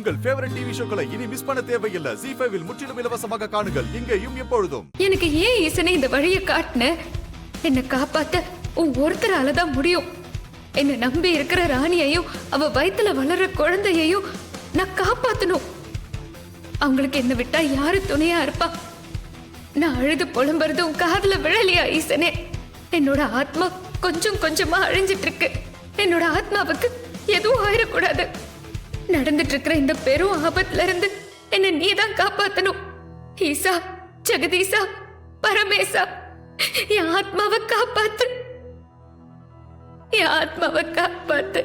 உங்கள் favourite TV ஷோக்களை இனி miss பண்ண தேவையில்லை. ZEE5 இல் முற்றிலும் இலவசமாக காணுங்கள், இங்கேயும் எப்பொழுதும். எனக்கு ஏன் ஈசனே இந்த வழியை காட்டின? என்னை காப்பாத்த உன் ஒருத்தரால தான் முடியும். என்னை நம்பி இருக்கிற ராணியையும் அவ வயித்துல வளர்ற குழந்தையையும் நான் காப்பாத்தணும். அவங்களுக்கு என்ன விட்டா யாரு துணையா இருப்பா? நான் அழுது புலம்புறது உன் காதுல விழலையா ஈசனே? என்னோட ஆத்மா கொஞ்சம் கொஞ்சமா அழிஞ்சிட்டு இருக்கு. என்னோட ஆத்மாவுக்கு எதுவும் ஆயிடக்கூடாது. நடந்துட்டு இருக்கிற இந்த பெரும் ஆபத்துல இருந்து என்ன நீதான் காப்பாத்தணும். ஈசா, ஜெகதீசா, பரமேசா, என் ஆத்மாவை காப்பாத்து, என் ஆத்மாவை காப்பாத்து.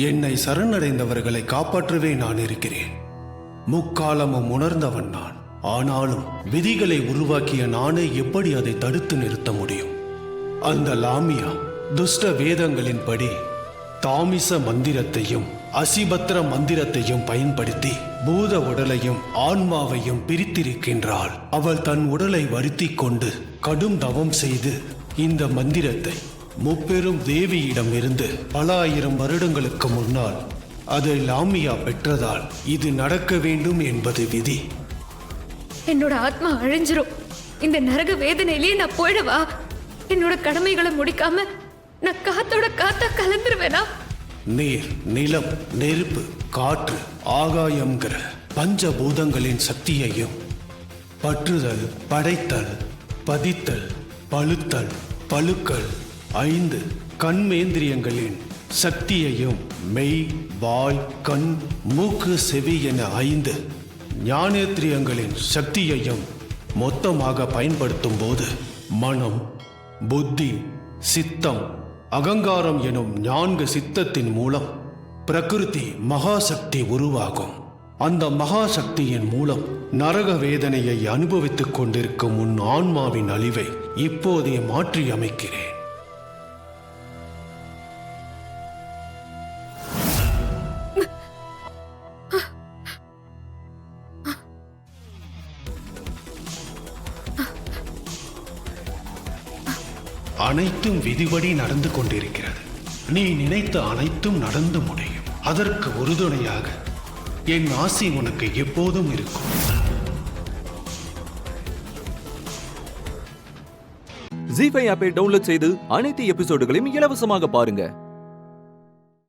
என்னை சரணடைந்தவர்களை காப்பாற்றவே நான் இருக்கிறேன். முக்காலமும் உணர்ந்தவன் நான். ஆனாலும் விதிகளை உருவாக்கிய நானே எப்படி அதை தடுத்து நிறுத்த முடியும்? அந்த லாமியா துஷ்ட வேதங்களின்படி தாமிச மந்திரத்தையும் அசிபத்திர மந்திரத்தையும் பயன்படுத்தி பூத உடலையும் ஆன்மாவையும் பிரித்திருக்கின்றாள். அவள் தன் உடலை வருத்தி கொண்டு கடும் தவம் செய்து இந்த மந்திரத்தை முப்பெரும் தேவியிடம் இருந்து பல ஆயிரம் வருடங்களுக்கு முன்னால் அதை லாமியா பெற்றதால் இது நடக்க வேண்டும் என்பது விதி. என்னோட ஆத்மா அழிஞ்சிரும். இந்த நரக வேதனையிலேயே நான் போயிடவா? என்னோட கடமைகளை முடிக்காம நான் காத்தோட காத்தா கலந்துருவேனா? நீர், நிலம், நெருப்பு, காற்று, ஆகாயம்ங்கிற பஞ்சபூதங்களின் சக்தியையும் பற்றுதல், படைத்தல், பதித்தல், பழுத்தல், பழுக்கள், 5 கண்மேந்திரியங்களின் சக்தியையும் மெய், வாய், கண், மூக்கு, செவி என 5 ஞானேந்திரியங்களின் சக்தியையும் மொத்தமாக பயன்படுத்தும் போது மனம், புத்தி, சித்தம், அகங்காரம் எனும் 4 சித்தத்தின் மூலம் பிரகிருதி மகாசக்தி உருவாகும். அந்த மகாசக்தியின் மூலம் நரக வேதனையை அனுபவித்துக் கொண்டிருக்கும் உன் ஆன்மாவின் அழிவை இப்போதே மாற்றி அமைக்கிறேன். அனைத்தும் விதிபடி நடந்து கொண்டிருக்கிறது. நீ நினைத்த அனைத்தும் நடந்து முடியும். அதற்கு உறுதுணையாக என் ஆசி உனக்கு எப்போதும் இருக்கும். ZEE5 ஆப்பை டவுன்லோட் செய்து அனைத்து எபிசோடுகளையும் இலவசமாக பாருங்க.